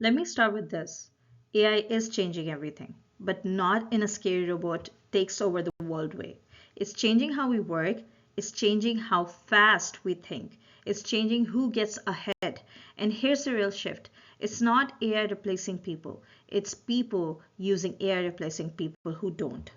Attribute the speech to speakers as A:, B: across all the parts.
A: Let me start with this. AI is changing everything, but not in a scary robot takes over the world way. It's changing how we work, it's changing how fast we think, it's changing who gets ahead. And here's the real shift. It's not AI replacing people, it's people using AI replacing people who don't.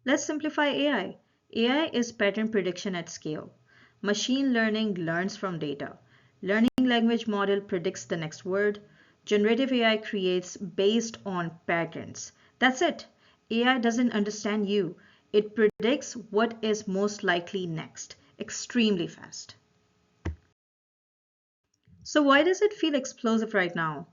A: Let's simplify AI. AI is pattern prediction at scale. Machine learning learns from data. Learning language model predicts the next word. Generative AI creates based on patterns. That's it. AI doesn't understand you. It predicts what is most likely next, extremely fast. So why does it feel explosive right now?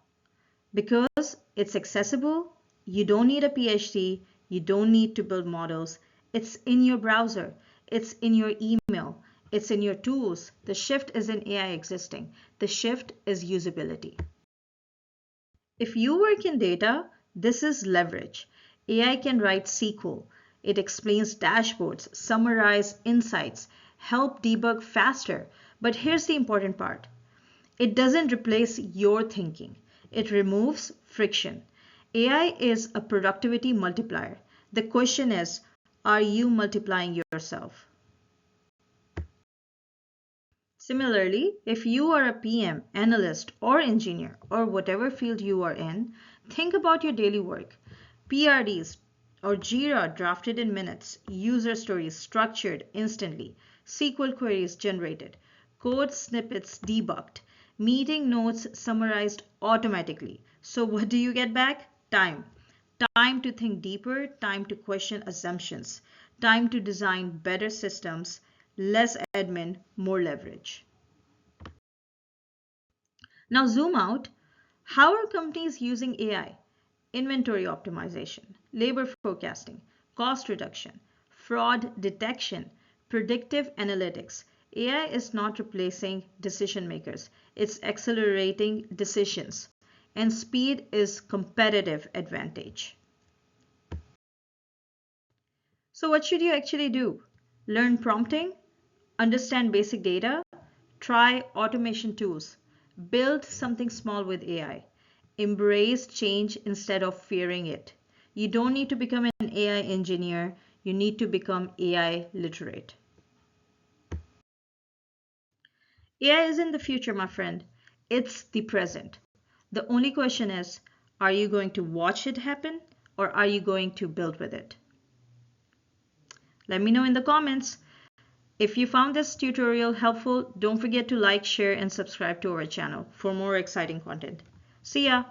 A: Because it's accessible, you don't need a PhD, you don't need to build models. It's in your browser, it's in your email, it's in your tools. The shift isn't AI existing, the shift is usability. If you work in data, this is leverage. AI can write SQL. It explains dashboards, summarize insights, help debug faster. But here's the important part. It doesn't replace your thinking. It removes friction. AI is a productivity multiplier. The question is, are you multiplying yourself? Similarly, if you are a PM, analyst, or engineer, or whatever field you are in, think about your daily work. PRDs or Jira drafted in minutes, user stories structured instantly, SQL queries generated, code snippets debugged, meeting notes summarized automatically. So what do you get back? Time. Time to think deeper, time to question assumptions, time to design better systems, less admin, more leverage. Now zoom out. How are companies using AI? Inventory optimization, labor forecasting, cost reduction, fraud detection, predictive analytics. AI is not replacing decision makers, it's accelerating decisions. And speed is competitive advantage. So what should you actually do? Learn prompting, understand basic data, try automation tools, build something small with AI, embrace change instead of fearing it. You don't need to become an AI engineer, you need to become AI literate. AI isn't the future, my friend. It's the present. The only question is, are you going to watch it happen or are you going to build with it? Let me know in the comments. If you found this tutorial helpful, don't forget to like, share, and subscribe to our channel for more exciting content. See ya!